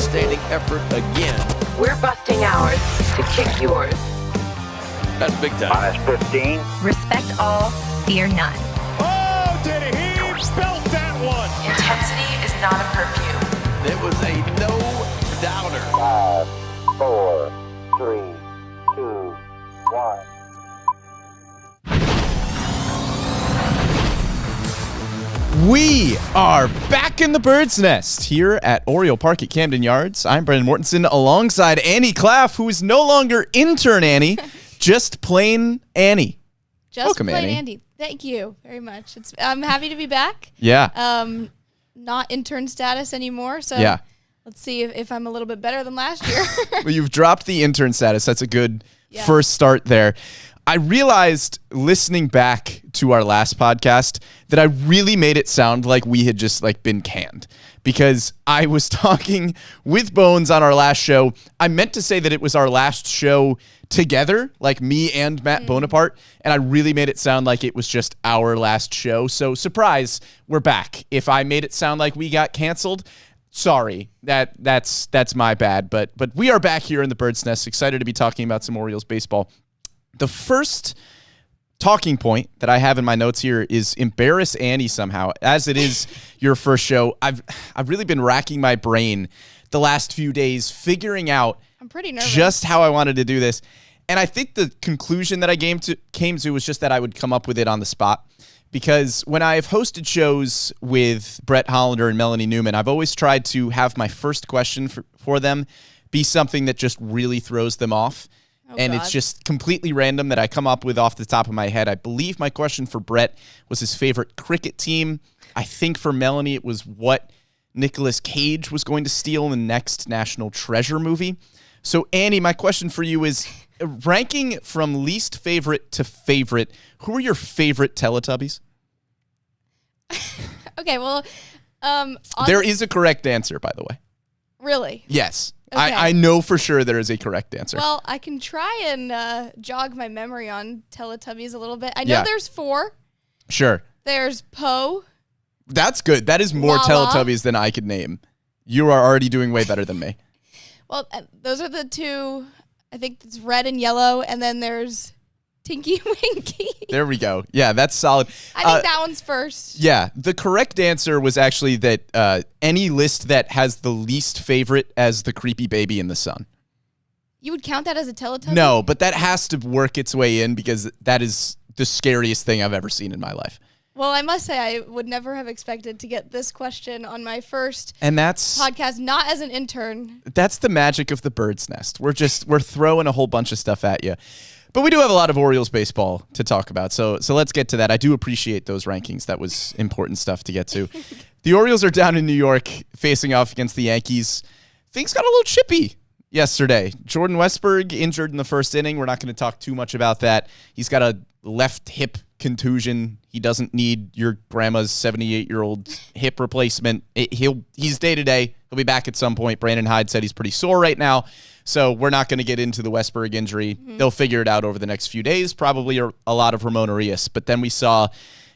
outstanding effort again. We're busting ours to kick yours. That's big time. Minus 15. Respect all, fear none. Oh, did he belt that one? Intensity is not a perfume. It was a no-doubter. 5, 4, 3, 2, 1. We are back in the bird's nest here at Oriole Park at Camden Yards. I'm Brendan Mortensen alongside Annie Klaff, who is no longer intern Annie, just plain Annie. Just Welcome, plain Annie. Andy. Thank you very much. I'm happy to be back. Yeah. Not intern status anymore, so Yeah. let's see if I'm a little bit better than last year. Well, you've dropped the intern status. That's a good Yeah. first start there. I realized listening back to our last podcast that I really made it sound like we had just been canned, because I was talking with Bones on our last show. I meant to say that it was our last show together, like me and Matt Bonaparte, and I really made it sound like it was just our last show. So surprise, we're back. If I made it sound like we got canceled, sorry, that's my bad. But we are back here in the bird's nest, excited to be talking about some Orioles baseball. The first talking point that I have in my notes here is embarrass Annie somehow. As it is your first show, I've really been racking my brain the last few days figuring out I'm pretty nervous. just how I wanted to do this. And I think the conclusion that I came to was just that I would come up with it on the spot. Because when I've hosted shows with Brett Hollander and Melanie Newman, I've always tried to have my first question for them be something that just really throws them off. And God. it's just completely random that I come up with off the top of my head. I believe my question for Brett was his favorite cricket team. I think for Melanie it was what Nicolas Cage was going to steal in the next National Treasure movie. So Annie, my question for you is, ranking from least favorite to favorite, who are your favorite Teletubbies? Okay, well, There is a correct answer, by the way. really? Yes. Okay. I know for sure there is a correct answer. Well, I can try and jog my memory on Teletubbies a little bit. I know Yeah. there's 4. Sure. There's Poe. That's good. That is more Lala. Teletubbies than I could name. You are already doing way better than me. Well, those are the 2. I think it's red and yellow, and then there's Tinky Winky. There we go. Yeah, that's solid. I think that one's first. Yeah, the correct answer was actually that any list that has the least favorite as the creepy baby in the sun. You would count that as a Teletubby? No, but that has to work its way in because that is the scariest thing I've ever seen in my life. Well, I must say I would never have expected to get this question on my first And that's podcast, not as an intern. that's the magic of the bird's nest. We're throwing a whole bunch of stuff at you. But we do have a lot of Orioles baseball to talk about, so let's get to that. I do appreciate those rankings. That was important stuff to get to. The Orioles are down in New York facing off against the Yankees. Things got a little chippy yesterday. Jordan Westburg injured in the first inning. We're not going to talk too much about that. He's got a left hip contusion. He doesn't need your grandma's 78-year-old hip replacement. He's day-to-day. He'll be back at some point. Brandon Hyde said he's pretty sore right now. So we're not going to get into the Westburg injury. Mm-hmm. They'll figure it out over the next few days, probably a lot of Ramon Arias. But then we saw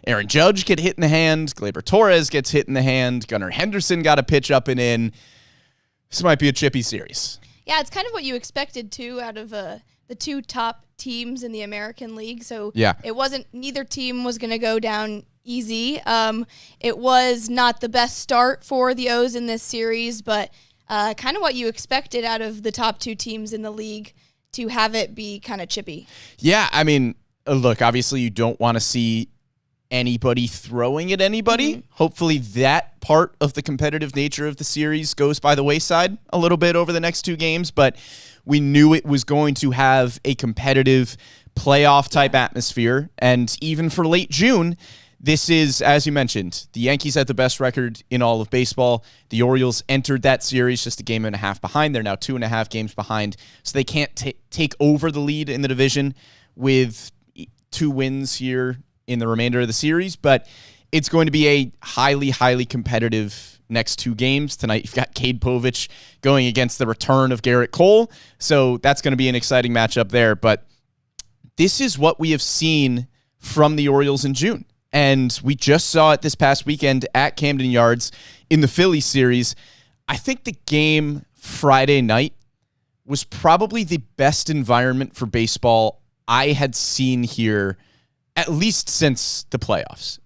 Aaron Judge get hit in the hand. Gleyber Torres gets hit in the hand. Gunnar Henderson got a pitch up and in. This might be a chippy series. Yeah, it's kind of what you expected, too, out of the 2 top teams in the American League. So Yeah. it wasn't, neither team was going to go down easy. It was not the best start for the O's in this series, but kind of what you expected out of the top 2 teams in the league to have it be kind of chippy. Yeah, I mean, look, obviously you don't want to see anybody throwing at anybody. Mm-hmm. Hopefully that part of the competitive nature of the series goes by the wayside a little bit over the next 2 games, but we knew it was going to have a competitive playoff type atmosphere. And even for late June, this is, as you mentioned, the Yankees had the best record in all of baseball. The Orioles entered that series just a game and a half behind. They're now 2.5 games behind, so they can't take over the lead in the division with 2 wins here in the remainder of the series. But it's going to be a highly, highly competitive next 2 games. Tonight, you've got Cade Povich going against the return of Garrett Cole, so that's going to be an exciting matchup there. But this is what we have seen from the Orioles in June. And we just saw it this past weekend at Camden Yards in the Phillies series. I think the game Friday night was probably the best environment for baseball I had seen here, at least since the playoffs.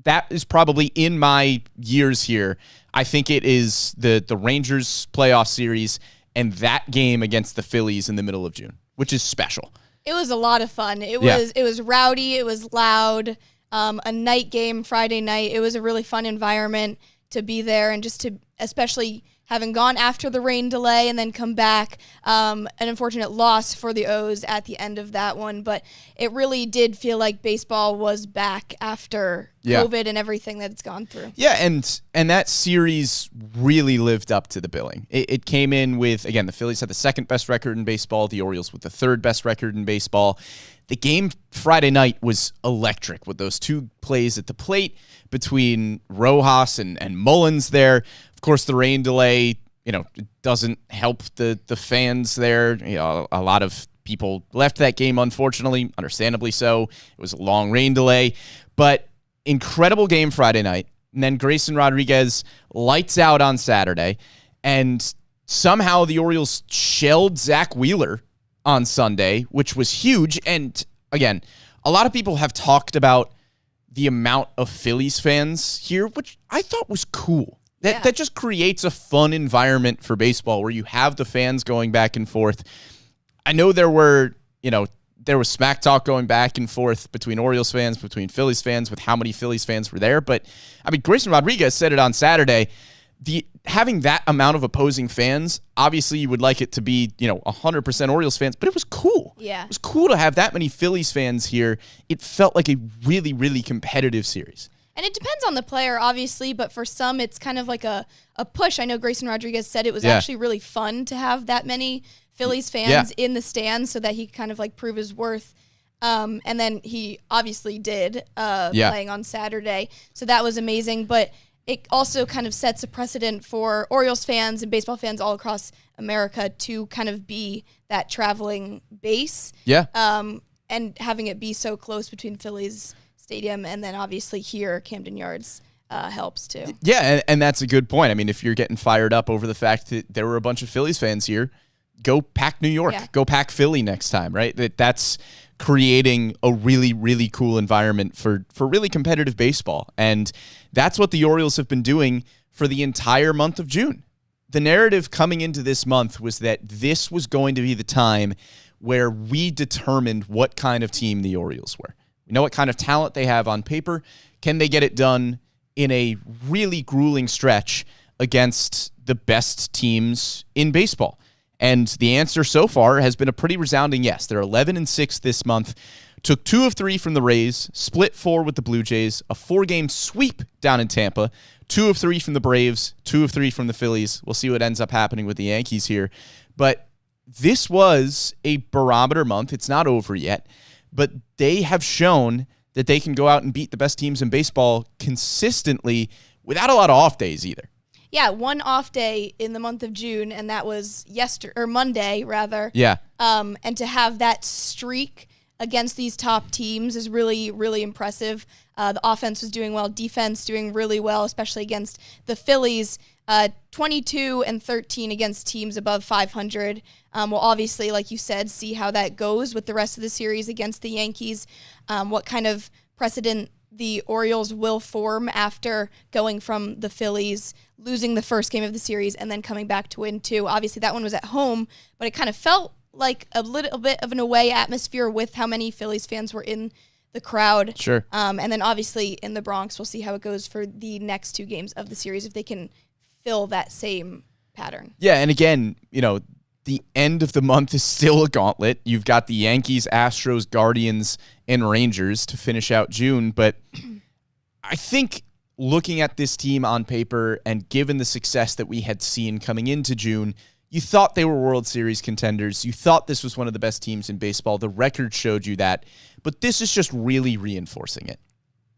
That is probably in my years here. I think it is the Rangers playoff series and that game against the Phillies in the middle of June, which is special. It was a lot of fun. It was rowdy. It was loud. A night game Friday night. It was a really fun environment to be there, and just to, especially having gone after the rain delay and then come back. An unfortunate loss for the O's at the end of that one, but it really did feel like baseball was back after COVID and everything that it's gone through. Yeah, and that series really lived up to the billing. It came in with, again, the Phillies had the second best record in baseball, the Orioles with the third best record in baseball. The game Friday night was electric with those two plays at the plate between Rojas and Mullins there. Of course, the rain delay, it doesn't help the fans there. A lot of people left that game, unfortunately, understandably so. It was a long rain delay, but incredible game Friday night. And then Grayson Rodriguez lights out on Saturday, and somehow the Orioles shelled Zach Wheeler on Sunday, which was huge. And again, a lot of people have talked about the amount of Phillies fans here, which I thought was cool. That just creates a fun environment for baseball where you have the fans going back and forth. I know there was smack talk going back and forth between Orioles fans, between Phillies fans, with how many Phillies fans were there. But I mean, Grayson Rodriguez said it on Saturday. Having that amount of opposing fans, obviously you would like it to be, 100% Orioles fans, but it was cool. Yeah. It was cool to have that many Phillies fans here. It felt like a really, really competitive series. And it depends on the player, obviously, but for some, it's kind of like a push. I know Grayson Rodriguez said it was actually really fun to have that many Phillies fans in the stands so that he could kind of like prove his worth. And then he obviously did playing on Saturday. So that was amazing. But it also kind of sets a precedent for Orioles fans and baseball fans all across America to kind of be that traveling base. Yeah. And having it be so close between Phillies Stadium and then obviously here, Camden Yards helps too. Yeah, and that's a good point. I mean, if you're getting fired up over the fact that there were a bunch of Phillies fans here, go pack New York. Yeah. Go pack Philly next time, right? That's creating a really, really cool environment for really competitive baseball. And that's what the Orioles have been doing for the entire month of June. The narrative coming into this month was that this was going to be the time where we determined what kind of team the Orioles were. We know what kind of talent they have on paper. Can they get it done in a really grueling stretch against the best teams in baseball? And the answer so far has been a pretty resounding yes. They're 11-6 this month. Took 2 of 3 from the Rays, split 4 with the Blue Jays, a 4-game sweep down in Tampa, 2 of 3 from the Braves, 2 of 3 from the Phillies. We'll see what ends up happening with the Yankees here. But this was a barometer month. It's not over yet. But they have shown that they can go out and beat the best teams in baseball consistently without a lot of off days either. Yeah, one off day in the month of June, and that was Monday, rather. Yeah. And to have that streak against these top teams is really, really impressive. The offense was doing well, defense doing really well, especially against the Phillies. 22-13 against teams above 500. We'll obviously, like you said, see how that goes with the rest of the series against the Yankees. What kind of precedent the Orioles will form after going from the Phillies, losing the first game of the series, and then coming back to win 2. Obviously, that one was at home, but it kind of felt like a little bit of an away atmosphere with how many Phillies fans were in the crowd. Sure. And then obviously in the Bronx, we'll see how it goes for the next 2 games of the series if they can fill that same pattern. Yeah, and again, the end of the month is still a gauntlet. You've got the Yankees, Astros, Guardians, and Rangers to finish out June, but I think looking at this team on paper and given the success that we had seen coming into June, you thought they were World Series contenders. You thought this was one of the best teams in baseball. The record showed you that, but this is just really reinforcing it.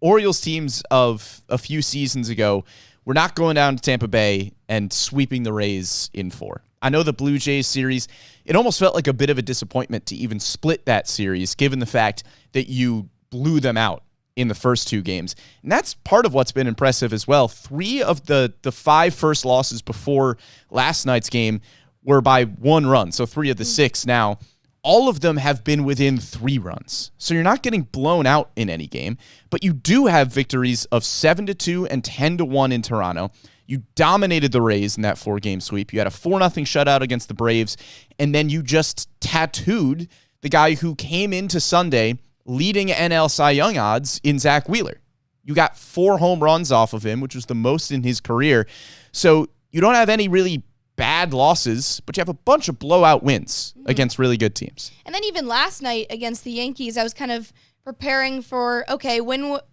Orioles teams of a few seasons ago were not going down to Tampa Bay and sweeping the Rays in 4. I know the Blue Jays series, it almost felt like a bit of a disappointment to even split that series, given the fact that you blew them out in the first 2 games. And that's part of what's been impressive as well. 3 of the 5 first losses before last night's game were by 1 run. So 3 of the 6 now. All of them have been within 3 runs. So you're not getting blown out in any game, but you do have victories of 7-2 and 10-1 in Toronto. You dominated the Rays in that 4-game sweep. You had a 4-0 shutout against the Braves, and then you just tattooed the guy who came into Sunday leading NL Cy Young odds in Zach Wheeler. You got 4 home runs off of him, which was the most in his career. So you don't have any really bad losses, but you have a bunch of blowout wins against really good teams. And then even last night against the Yankees, I was kind of preparing for, okay,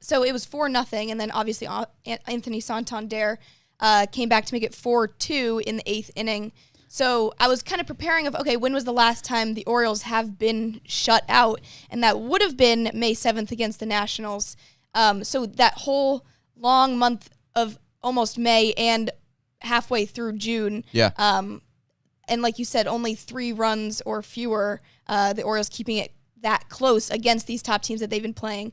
so it was 4-0, and then obviously Anthony Santander came back to make it 4-2 in the 8th inning. So I was kind of preparing of, okay, when was the last time the Orioles have been shut out? And that would have been May 7th against the Nationals. So that whole long month of almost May and halfway through June. Yeah. And like you said, only 3 runs or fewer, the Orioles keeping it that close against these top teams that they've been playing,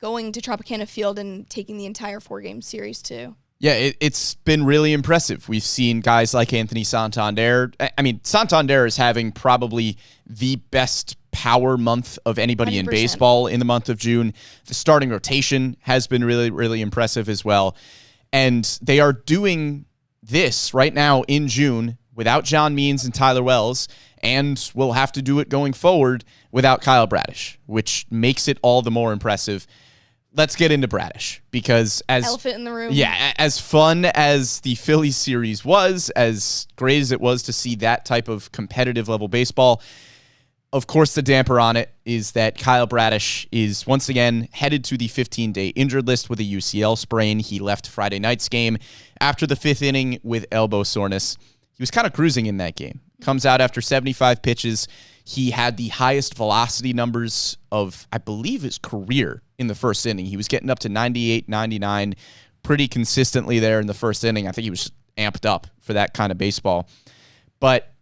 going to Tropicana Field and taking the entire 4-game series too. Yeah, it's been really impressive. We've seen guys like Anthony Santander. I mean, Santander is having probably the best power month of anybody 100%. in baseball in the month of June. The starting rotation has been really, really impressive as well. And they are doing this right now in June without John Means and Tyler Wells, and will have to do it going forward without Kyle Bradish, which makes it all the more impressive. Let's get into Bradish, because as elephant in the room. Yeah, as fun as the Phillies series was, as great as it was to see that type of competitive level baseball, of course the damper on it is that Kyle Bradish is once again headed to the 15-day injured list with a UCL sprain. He left Friday night's game after the 5th inning with elbow soreness. He was kind of cruising in that game. Comes out after 75 pitches. He had the highest velocity numbers of, I believe, his career in the first inning. He was getting up to 98, 99 pretty consistently there in the first inning. I think he was amped up for that kind of baseball. But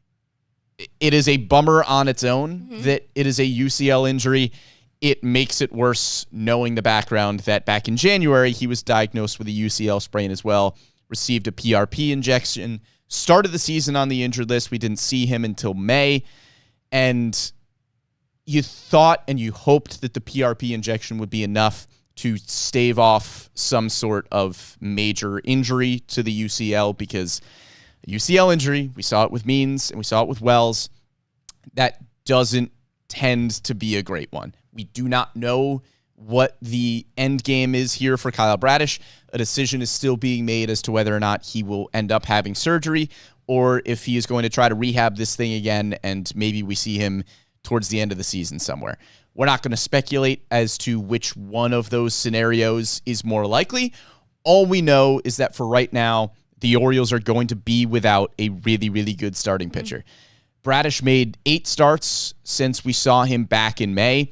it is a bummer on its own that it is a UCL injury. It makes it worse knowing the background that back in January, he was diagnosed with a UCL sprain as well, received a PRP injection, started the season on the injured list. We didn't see him until May. And you thought and you hoped that the PRP injection would be enough to stave off some sort of major injury to the UCL, because a UCL injury, we saw it with Means and we saw it with Wells, that doesn't tend to be a great one. We do not know what the end game is here for Kyle Bradish. A decision is still being made as to whether or not he will end up having surgery, or if he is going to try to rehab this thing again, and maybe we see him towards the end of the season somewhere. We're not going to speculate as to which one of those scenarios is more likely. All we know is that for right now, the Orioles are going to be without a really, really good starting pitcher. Bradish made 8 starts since we saw him back in May,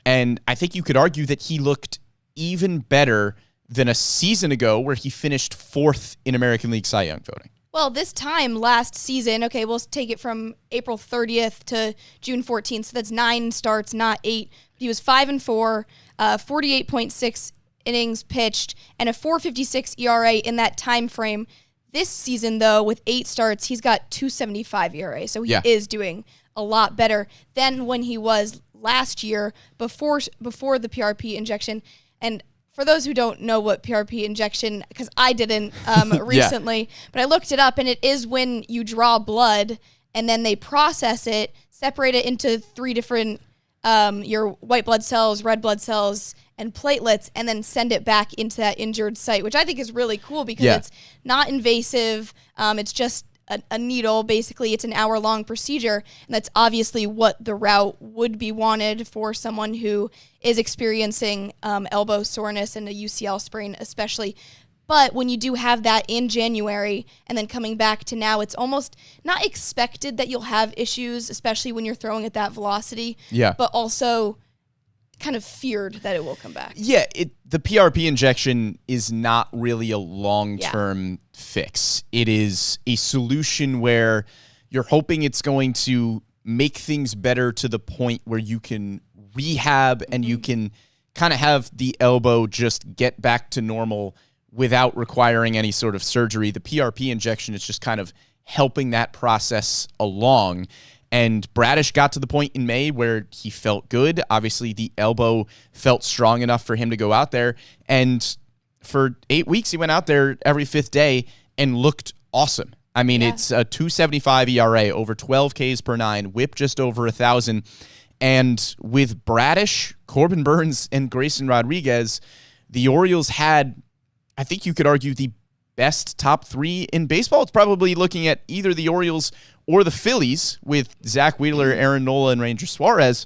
and I think you could argue that he looked even better than a season ago where he finished 4th in American League Cy Young voting. Well, this time last season, okay, we'll take it from April 30th to June 14th, so that's 9 starts, not 8. But he was 5-4, 48.6 innings pitched, and a 4.56 ERA in that time frame. This season, though, with 8 starts, he's got 2.75 ERA, so he is doing a lot better than when he was last year before the PRP injection. And for those who don't know what PRP injection, because I didn't recently, but I looked it up, and it is when you draw blood and then they process it, separate it into 3 different, your white blood cells, red blood cells, and platelets, and then send it back into that injured site, which I think is really cool because it's not invasive. It's just a needle. Basically, it's an hour-long procedure, and that's obviously what the route would be wanted for someone who is experiencing elbow soreness and a UCL sprain especially. But when you do have that in January and then coming back to now, it's almost not expected that you'll have issues, especially when you're throwing at that velocity, but also kind of feared that it will come back. Yeah, the PRP injection is not really a long-term fix. It is a solution where you're hoping it's going to make things better to the point where you can rehab and you can kind of have the elbow just get back to normal without requiring any sort of surgery. The PRP injection is just kind of helping that process along. And Bradish got to the point in May where he felt good. Obviously, the elbow felt strong enough for him to go out there. And for 8 weeks, he went out there every fifth day and looked awesome. I mean, it's a 2.75 ERA, over 12 Ks per nine, whip just over 1,000. And with Bradish, Corbin Burnes, and Grayson Rodriguez, the Orioles had, I think you could argue, the best top three in baseball. It's probably looking at either the Orioles or the Phillies with Zach Wheeler, Aaron Nola, and Ranger Suarez.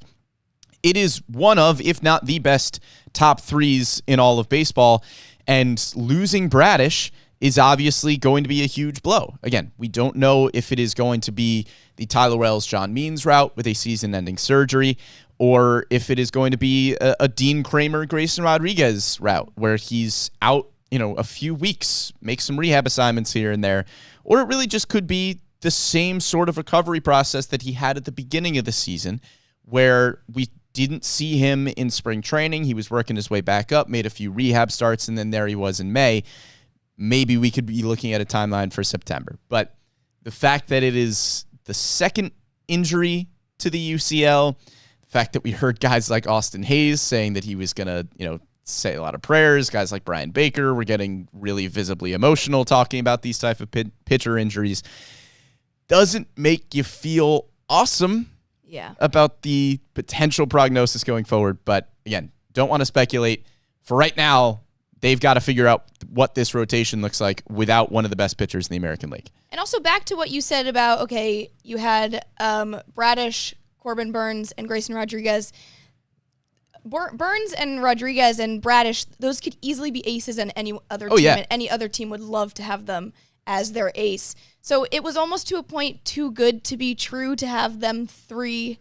It is one of, if not the best, top threes in all of baseball. And losing Bradish is obviously going to be a huge blow. Again, we don't know if it is going to be the Tyler Wells, John Means route with a season-ending surgery, or if it is going to be a Dean Kramer, Grayson Rodriguez route where he's out, a few weeks, make some rehab assignments here and there, or it really just could be the same sort of recovery process that he had at the beginning of the season, where we didn't see him in spring training. He was working his way back up, made a few rehab starts, and then there he was in May. Maybe we could be looking at a timeline for September. But the fact that it is the second injury to the UCL, the fact that we heard guys like Austin Hayes saying that he was going to, say a lot of prayers, guys like Brian Baker were getting really visibly emotional talking about these type of pitcher injuries, doesn't make you feel awesome about the potential prognosis going forward. But again, don't want to speculate. For right now, they've got to figure out what this rotation looks like without one of the best pitchers in the American League. And also back to what you said about, you had Bradish, Corbin Burnes, and Grayson Rodriguez. Burnes and Rodriguez and Bradish, those could easily be aces on any other team, and any other team would love to have them as their ace. So it was almost to a point too good to be true to have them three.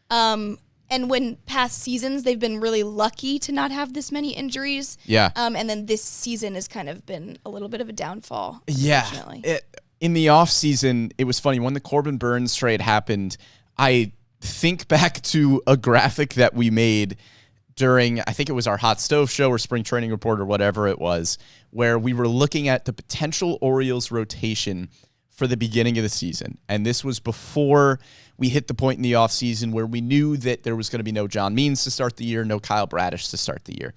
And when past seasons, they've been really lucky to not have this many injuries. Yeah. And then this season has kind of been a little bit of a downfall. Yeah. In the offseason, it was funny. When the Corbin Burnes trade happened, I think back to a graphic that we made during, I think it was our Hot Stove show or Spring Training Report or whatever it was, where we were looking at the potential Orioles rotation for the beginning of the season. And this was before we hit the point in the offseason where we knew that there was going to be no John Means to start the year, no Kyle Bradish to start the year.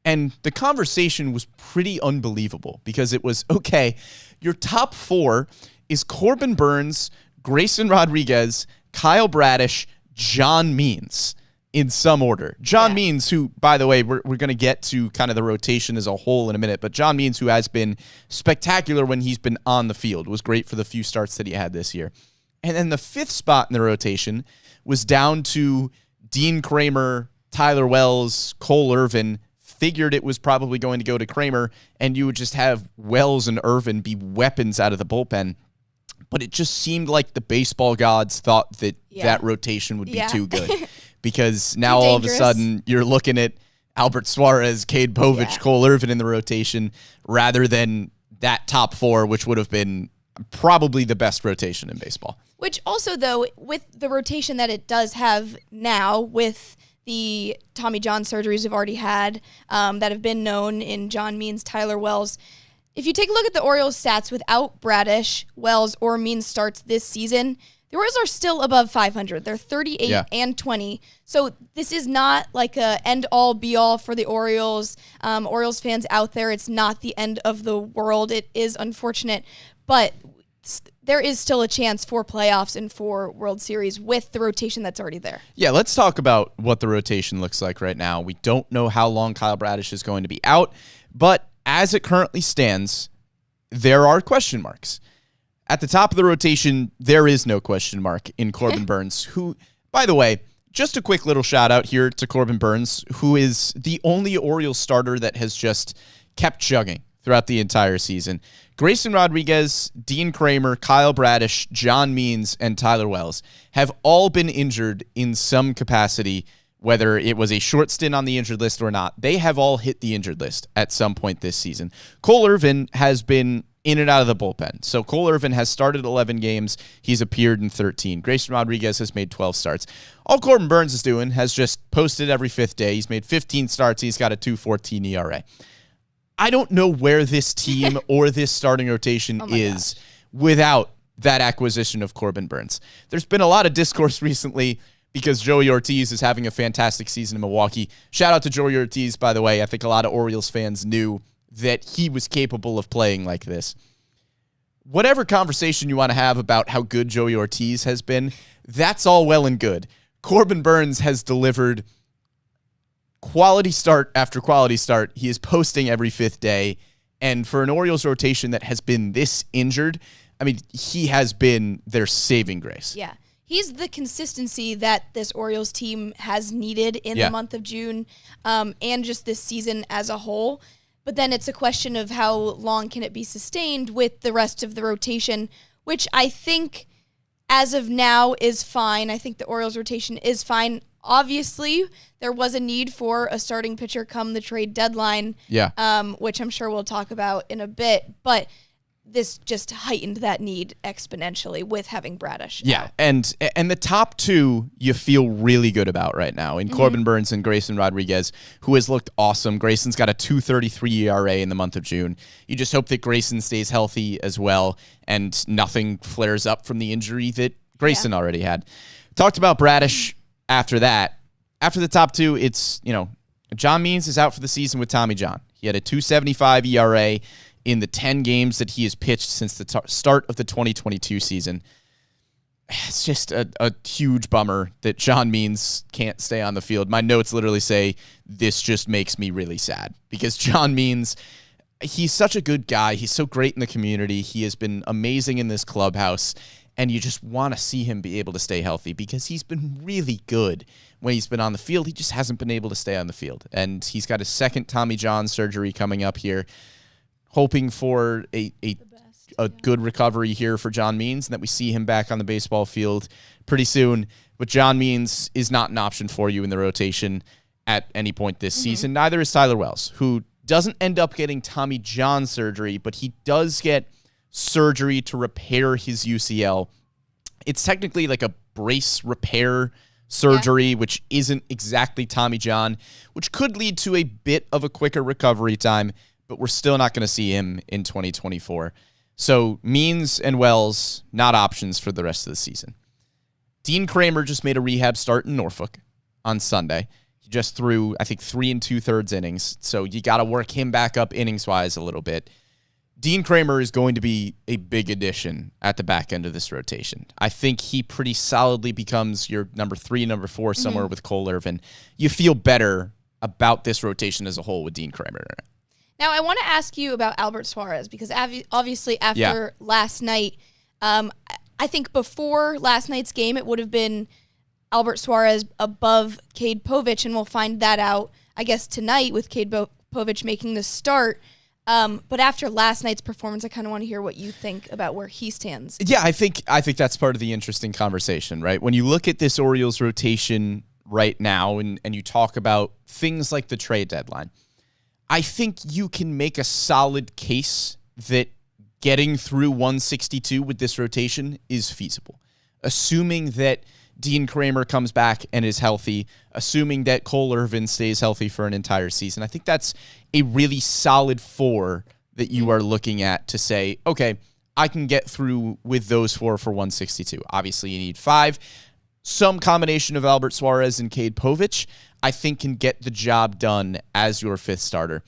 And the conversation was pretty unbelievable because it was, okay, your top four is Corbin Burnes, Grayson Rodriguez, Kyle Bradish, John Means in some order. John Means, who, by the way, we're going to get to kind of the rotation as a whole in a minute, but John Means, who has been spectacular when he's been on the field, was great for the few starts that he had this year. And then the fifth spot in the rotation was down to Dean Kramer, Tyler Wells, Cole Irvin. Figured it was probably going to go to Kramer, and you would just have Wells and Irvin be weapons out of the bullpen. But it just seemed like the baseball gods thought that that rotation would be too good. Because now all of a sudden you're looking at Albert Suarez, Cade Povich, Cole Irvin in the rotation rather than that top four, which would have been probably the best rotation in baseball. Which also, though, with the rotation that it does have now, with the Tommy John surgeries we've already had that have been known in John Means, Tyler Wells, if you take a look at the Orioles stats without Bradish, Wells, or Means starts this season, the Orioles are still above 500. They're 38 and 20. So this is not like a end-all, be-all for the Orioles. Orioles fans out there, it's not the end of the world. It is unfortunate, but there is still a chance for playoffs and for World Series with the rotation that's already there. Yeah, let's talk about what the rotation looks like right now. We don't know how long Kyle Bradish is going to be out, but as it currently stands, there are question marks. At the top of the rotation, there is no question mark in Corbin Burnes, who, by the way, just a quick little shout out here to Corbin Burnes, who is the only Orioles starter that has just kept chugging throughout the entire season. Grayson Rodriguez, Dean Kramer, Kyle Bradish, John Means, and Tyler Wells have all been injured in some capacity, whether it was a short stint on the injured list or not. They have all hit the injured list at some point this season. Cole Irvin has been in and out of the bullpen. So Cole Irvin has started 11 games. He's appeared in 13. Grayson Rodriguez has made 12 starts. All Corbin Burnes is doing has just posted every fifth day. He's made 15 starts. He's got a 2.14 ERA. I don't know where this team or this starting rotation is without that acquisition of Corbin Burns. There's been a lot of discourse recently because Joey Ortiz is having a fantastic season in Milwaukee. Shout out to Joey Ortiz, by the way. I think a lot of Orioles fans knew that he was capable of playing like this. Whatever conversation you want to have about how good Joey Ortiz has been, that's all well and good. Corbin Burns has delivered quality start after quality start. He is posting every fifth day. And for an Orioles rotation that has been this injured, I mean, he has been their saving grace. Yeah. He's the consistency that this Orioles team has needed in the month of June and just this season as a whole. But then it's a question of how long can it be sustained with the rest of the rotation, which I think as of now is fine. I think the Orioles rotation is fine. Obviously, there was a need for a starting pitcher come the trade deadline, which I'm sure we'll talk about in a bit. But this just heightened that need exponentially with having Bradish. Yeah, and the top two you feel really good about right now in Corbin Burns and Grayson Rodriguez, who has looked awesome. Grayson's got a 2.33 ERA in the month of June. You just hope that Grayson stays healthy as well and nothing flares up from the injury that Grayson already had. Talked about Bradish after that. After the top two, it's, John Means is out for the season with Tommy John. He had a 2.75 ERA in the 10 games that he has pitched since the start of the 2022 season. It's just a huge bummer that John Means can't stay on the field. My notes literally say, this just makes me really sad because John Means, he's such a good guy. He's so great in the community. He has been amazing in this clubhouse, and you just want to see him be able to stay healthy because he's been really good when he's been on the field. He just hasn't been able to stay on the field, and he's got his second Tommy John surgery coming up here. Hoping for a good recovery here for John Means and that we see him back on the baseball field pretty soon. But John Means is not an option for you in the rotation at any point this season. Neither is Tyler Wells, who doesn't end up getting Tommy John surgery, but he does get surgery to repair his UCL. It's technically like a brace repair surgery, which isn't exactly Tommy John, which could lead to a bit of a quicker recovery time, but we're still not going to see him in 2024. So Means and Wells, not options for the rest of the season. Dean Kramer just made a rehab start in Norfolk on Sunday. He just threw, I think, 3 2/3 innings, so you got to work him back up innings-wise a little bit. Dean Kramer is going to be a big addition at the back end of this rotation. I think he pretty solidly becomes your number 3, number 4, somewhere with Cole Irvin. You feel better about this rotation as a whole with Dean Kramer in it. Now, I want to ask you about Albert Suarez because obviously after last night, I think before last night's game, it would have been Albert Suarez above Cade Povich, and we'll find that out, I guess, tonight with Cade Povich making the start. But after last night's performance, I kind of want to hear what you think about where he stands. Yeah, I think that's part of the interesting conversation, right? When you look at this Orioles rotation right now and you talk about things like the trade deadline, I think you can make a solid case that getting through 162 with this rotation is feasible. Assuming that Dean Kramer comes back and is healthy, assuming that Cole Irvin stays healthy for an entire season, I think that's a really solid 4 that you are looking at to say, okay, I can get through with those 4 for 162. Obviously, you need 5. Some combination of Albert Suarez and Cade Povich, I think, can get the job done as your 5th starter.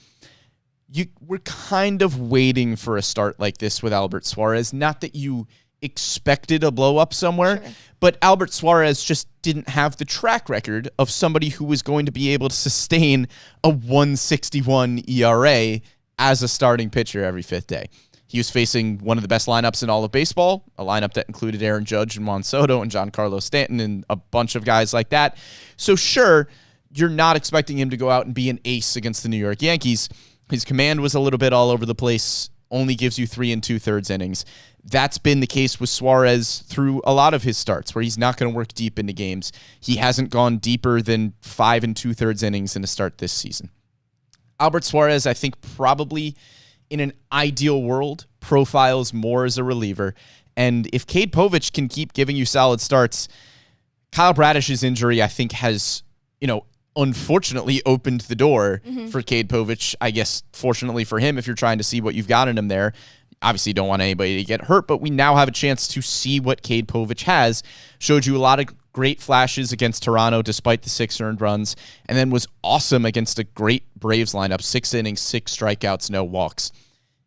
We're kind of waiting for a start like this with Albert Suarez. Not that you expected a blow up somewhere, but Albert Suarez just didn't have the track record of somebody who was going to be able to sustain a 161 ERA as a starting pitcher every 5th day. He was facing one of the best lineups in all of baseball, a lineup that included Aaron Judge and Juan Soto and Giancarlo Stanton and a bunch of guys like that. So sure, you're not expecting him to go out and be an ace against the New York Yankees. His command was a little bit all over the place, only gives you 3 2/3 innings. That's been the case with Suarez through a lot of his starts, where he's not going to work deep into games. He hasn't gone deeper than 5 2/3 innings in a start this season. Albert Suarez, I think, probably in an ideal world, profiles more as a reliever. And if Cade Povich can keep giving you solid starts, Kyle Bradish's injury, I think, has, unfortunately opened the door for Cade Povich. I guess, fortunately for him, if you're trying to see what you've got in him there, obviously don't want anybody to get hurt, but we now have a chance to see what Cade Povich has. Showed you a lot of great flashes against Toronto despite the 6 earned runs, and then was awesome against a great Braves lineup, 6 innings, 6 strikeouts, no walks.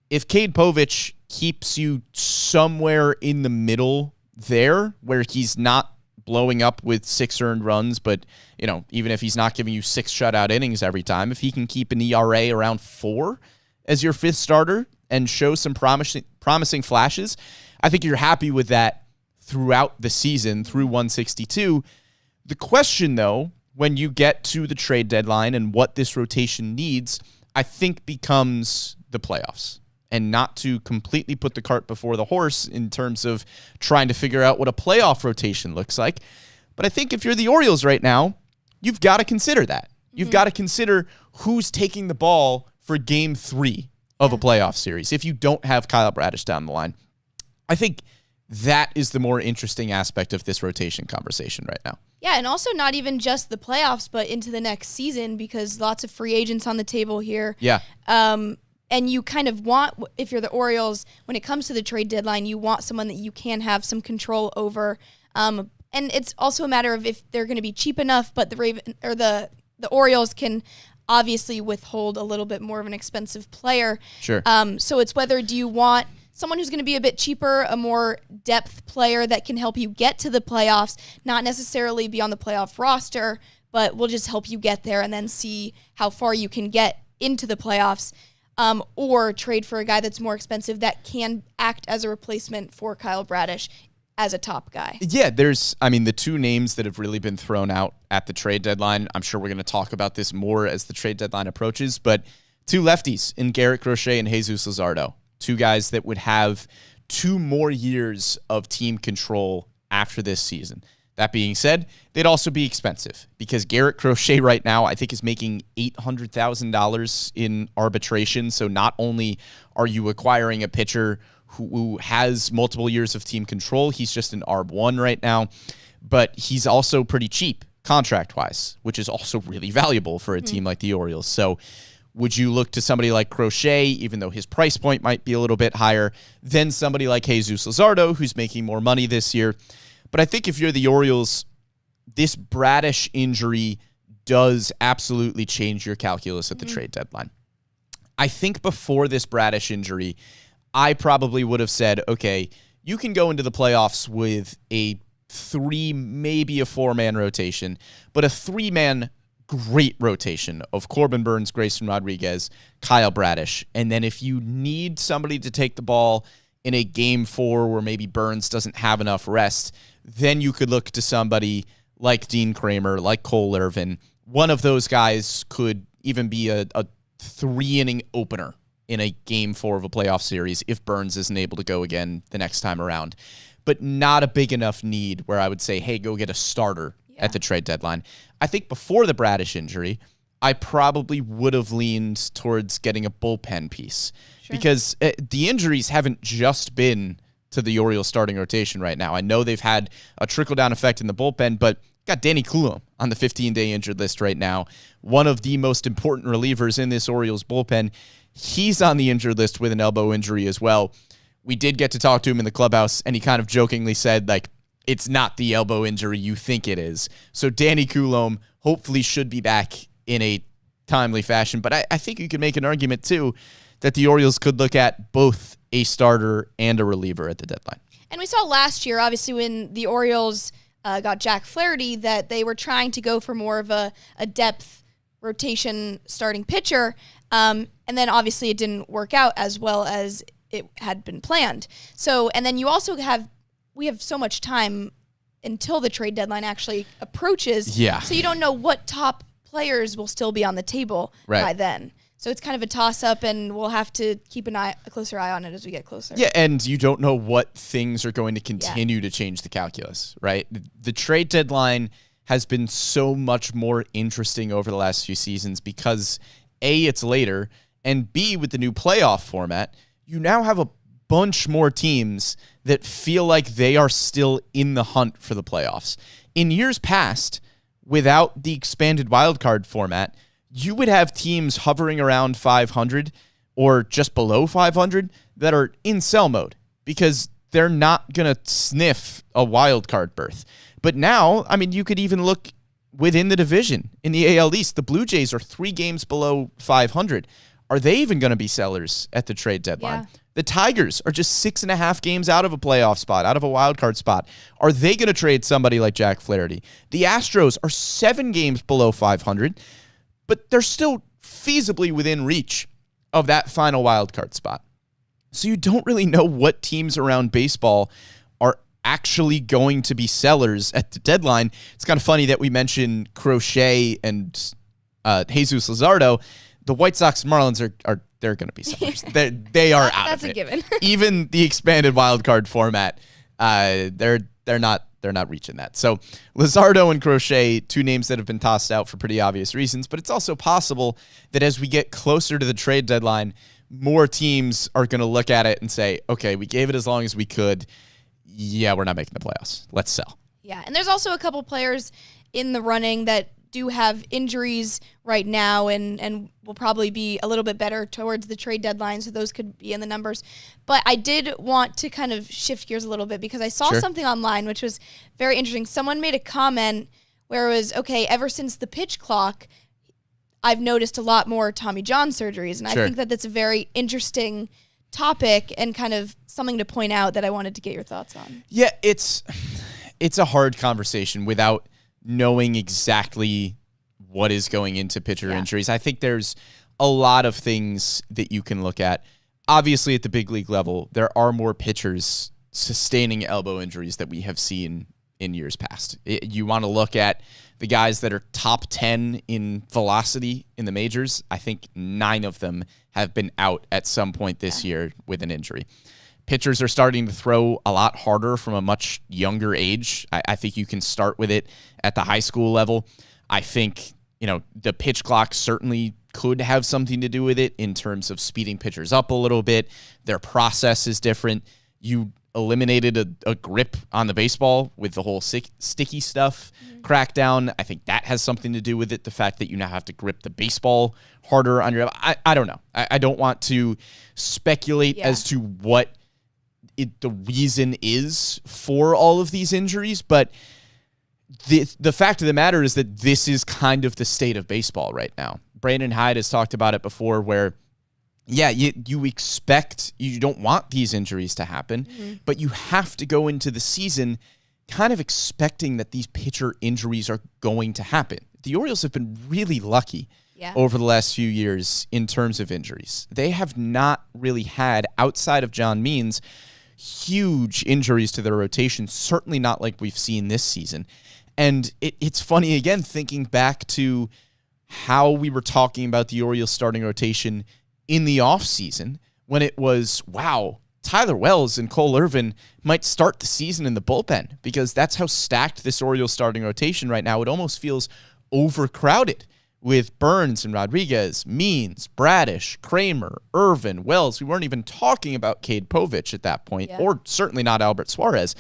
If Cade Povich keeps you somewhere in the middle there, where he's not blowing up with 6 earned runs, but even if he's not giving you 6 shutout innings every time, if he can keep an ERA around 4 as your 5th starter and show some promising flashes, I think you're happy with that throughout the season through 162. The question, though, when you get to the trade deadline and what this rotation needs, I think becomes the playoffs. And not to completely put the cart before the horse in terms of trying to figure out what a playoff rotation looks like. But I think if you're the Orioles right now, you've got to consider that. You've got to consider who's taking the ball for game 3 of a playoff series if you don't have Kyle Bradish down the line. I think that is the more interesting aspect of this rotation conversation right now. Yeah, and also not even just the playoffs, but into the next season, because lots of free agents on the table here. Yeah. And you kind of want, if you're the Orioles, when it comes to the trade deadline, you want someone that you can have some control over. And it's also a matter of if they're going to be cheap enough, but the Orioles can obviously withhold a little bit more of an expensive player. Sure. So it's whether do you want someone who's going to be a bit cheaper, a more depth player that can help you get to the playoffs, not necessarily be on the playoff roster, but will just help you get there and then see how far you can get into the playoffs. Or trade for a guy that's more expensive that can act as a replacement for Kyle Bradish as a top guy. Yeah, the 2 names that have really been thrown out at the trade deadline. I'm sure we're going to talk about this more as the trade deadline approaches, but 2 lefties in Garrett Crochet and Jesus Luzardo. 2 guys that would have 2 more years of team control after this season. That being said, they'd also be expensive because Garrett Crochet right now, I think, is making $800,000 in arbitration. So not only are you acquiring a pitcher who has multiple years of team control, he's just an ARB1 right now, but he's also pretty cheap contract-wise, which is also really valuable for a team like the Orioles. So would you look to somebody like Crochet, even though his price point might be a little bit higher, than somebody like Jesus Luzardo, who's making more money this year? But I think if you're the Orioles, this Bradish injury does absolutely change your calculus at the trade deadline. I think before this Bradish injury, I probably would have said, okay, you can go into the playoffs with a 3, maybe a 4-man rotation, but a 3-man great rotation of Corbin Burns, Grayson Rodriguez, Kyle Bradish. And then if you need somebody to take the ball in a game 4 where maybe Burns doesn't have enough rest, then you could look to somebody like Dean Kramer, like Cole Irvin. One of those guys could even be a 3-inning opener in a game 4 of a playoff series if Burns isn't able to go again the next time around. But not a big enough need where I would say, hey, go get a starter at the trade deadline. I think before the Bradish injury, I probably would have leaned towards getting a bullpen piece because the injuries haven't just been to the Orioles starting rotation right now. I know they've had a trickle-down effect in the bullpen, but got Danny Coulombe on the 15-day injured list right now. One of the most important relievers in this Orioles bullpen. He's on the injured list with an elbow injury as well. We did get to talk to him in the clubhouse, and he kind of jokingly said, it's not the elbow injury you think it is. So Danny Coulombe hopefully should be back in a timely fashion. But I think you could make an argument, too, that the Orioles could look at both a starter and a reliever at the deadline. And we saw last year, obviously, when the Orioles got Jack Flaherty, that they were trying to go for more of a depth rotation starting pitcher. And then, obviously, it didn't work out as well as it had been planned. So, and then you also we have so much time until the trade deadline actually approaches. Yeah. So you don't know what top players will still be on the table by then. So it's kind of a toss-up, and we'll have to keep a closer eye on it as we get closer. Yeah, and you don't know what things are going to continue to change the calculus, right? The trade deadline has been so much more interesting over the last few seasons because, A, it's later, and B, with the new playoff format, you now have a bunch more teams that feel like they are still in the hunt for the playoffs. In years past, without the expanded wildcard format, you would have teams hovering around 500 or just below 500 that are in sell mode because they're not going to sniff a wild card berth. But now, I mean, you could even look within the division in the AL East. The Blue Jays are 3 games below 500. Are they even going to be sellers at the trade deadline? Yeah. The Tigers are just 6.5 games out of a playoff spot, out of a wild card spot. Are they going to trade somebody like Jack Flaherty? The Astros are 7 games below 500, but they're still feasibly within reach of that final wild card spot. So you don't really know what teams around baseball are actually going to be sellers at the deadline. It's kind of funny that we mentioned Crochet and Jesus Luzardo. The White Sox and Marlins are they're going to be sellers. They are out That's of a it. given. Even the expanded wild card format, they're not reaching that. So Luzardo and Crochet, 2 names that have been tossed out for pretty obvious reasons, but it's also possible that as we get closer to the trade deadline, more teams are going to look at it and say, okay, we gave it as long as we could. Yeah, we're not making the playoffs. Let's sell. Yeah, and there's also a couple players in the running that do have injuries right now and will probably be a little bit better towards the trade deadline, so those could be in the numbers. But I did want to kind of shift gears a little bit because I saw something online which was very interesting. Someone made a comment where it was, okay, ever since the pitch clock, I've noticed a lot more Tommy John surgeries, and I think that that's a very interesting topic and kind of something to point out that I wanted to get your thoughts on. Yeah, it's a hard conversation without knowing exactly what is going into pitcher injuries. I think there's a lot of things that you can look at. Obviously, at the big league level, there are more pitchers sustaining elbow injuries that we have seen in years past. You want to look at the guys that are top 10 in velocity in the majors. I think 9 of them have been out at some point this year with an injury. Pitchers are starting to throw a lot harder from a much younger age. I think you can start with it at the high school level. I think, the pitch clock certainly could have something to do with it in terms of speeding pitchers up a little bit. Their process is different. You eliminated a grip on the baseball with the whole sticky stuff crackdown. I think that has something to do with it. The fact that you now have to grip the baseball harder on your... I don't know. I don't want to speculate as to what the reason is for all of these injuries, but the fact of the matter is that this is kind of the state of baseball right now. Brandon Hyde has talked about it before where, you expect, you don't want these injuries to happen, but you have to go into the season kind of expecting that these pitcher injuries are going to happen. The Orioles have been really lucky over the last few years in terms of injuries. They have not really had, outside of John Means, huge injuries to their rotation, certainly not like we've seen this season. And it's funny, again, thinking back to how we were talking about the Orioles starting rotation in the offseason when it was, wow, Tyler Wells and Cole Irvin might start the season in the bullpen because that's how stacked this Orioles starting rotation right now. It almost feels overcrowded with Burns and Rodriguez, Means, Bradish, Kramer, Irvin, Wells. We weren't even talking about Cade Povich at that point, or certainly not Albert Suarez.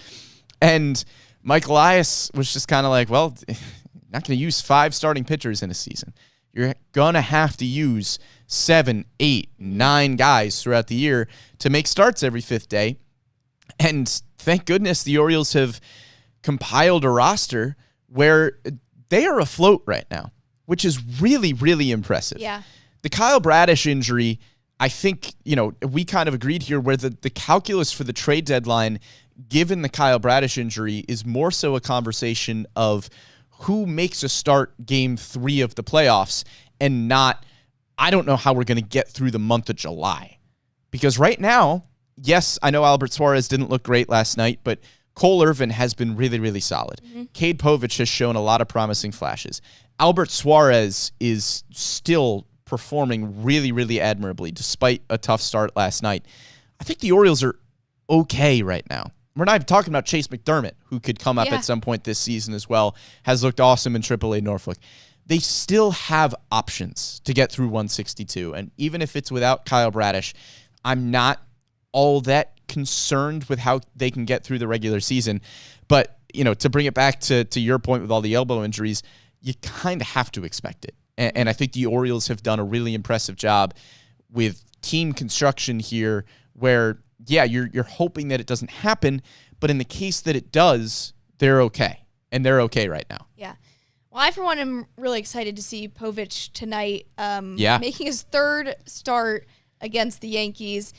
And Mike Elias was just kind of like, well, you're not going to use 5 starting pitchers in a season. You're going to have to use 7, 8, 9 guys throughout the year to make starts every 5th day. And thank goodness the Orioles have compiled a roster where they are afloat right now, which is really, really impressive. Yeah. The Kyle Bradish injury, I think, we kind of agreed here where the calculus for the trade deadline, given the Kyle Bradish injury, is more so a conversation of who makes a start game 3 of the playoffs and not, I don't know how we're going to get through the month of July. Because right now, yes, I know Albert Suarez didn't look great last night, but Cole Irvin has been really, really solid. Cade Povich has shown a lot of promising flashes. Albert Suarez is still performing really, really admirably despite a tough start last night. I think the Orioles are okay right now. We're not even talking about Chase McDermott, who could come up at some point this season as well, has looked awesome in AAA Norfolk. They still have options to get through 162, and even if it's without Kyle Bradish, I'm not all that concerned with how they can get through the regular season. But, to bring it back to your point with all the elbow injuries, you kind of have to expect it. And I think the Orioles have done a really impressive job with team construction here where, yeah, you're hoping that it doesn't happen, but in the case that it does, they're okay. And they're okay right now. Yeah. Well, I, for one, am really excited to see Povich tonight making his third start against the Yankees.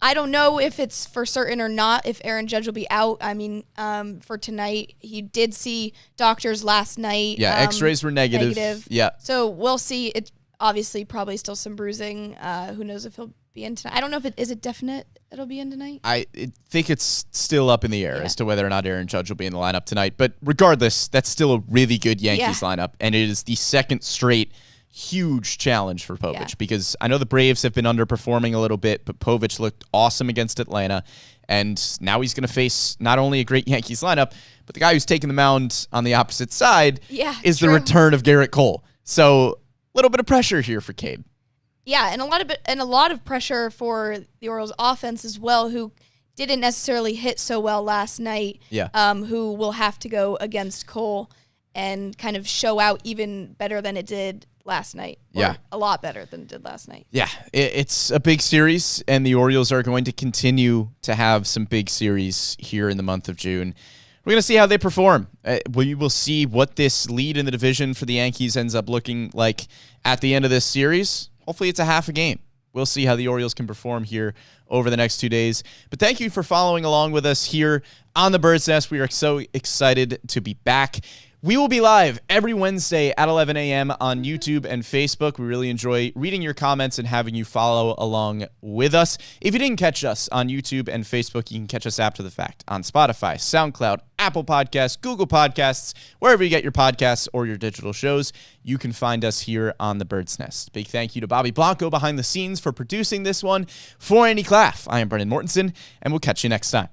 I don't know if it's for certain or not if Aaron Judge will be out. I mean, for tonight, he did see doctors last night. Yeah, x-rays were negative. Yeah. So we'll see. It's obviously probably still some bruising. Who knows if he'll be in tonight. I don't know if is it definite it'll be in tonight? I think it's still up in the air as to whether or not Aaron Judge will be in the lineup tonight. But regardless, that's still a really good Yankees lineup, and it is the second straight huge challenge for Povich because I know the Braves have been underperforming a little bit, but Povich looked awesome against Atlanta, and now he's going to face not only a great Yankees lineup, but the guy who's taking the mound on the opposite side is the return of Garrett Cole. So a little bit of pressure here for Cade. Yeah, and a lot of pressure for the Orioles offense as well, who didn't necessarily hit so well last night. Yeah. Who will have to go against Cole and kind of show out even better than it did last night. Or a lot better than it did last night. Yeah, it's a big series, and the Orioles are going to continue to have some big series here in the month of June. We're going to see how they perform. We will see what this lead in the division for the Yankees ends up looking like at the end of this series. Hopefully it's a half a game. We'll see how the Orioles can perform here over the next 2 days. But thank you for following along with us here on the Bird's Nest. We are so excited to be back. We will be live every Wednesday at 11 a.m. on YouTube and Facebook. We really enjoy reading your comments and having you follow along with us. If you didn't catch us on YouTube and Facebook, you can catch us after the fact on Spotify, SoundCloud, Apple Podcasts, Google Podcasts, wherever you get your podcasts or your digital shows. You can find us here on the Bird's Nest. Big thank you to Bobby Blanco behind the scenes for producing this one. For Annie Klaff, I am Brendan Mortensen, and we'll catch you next time.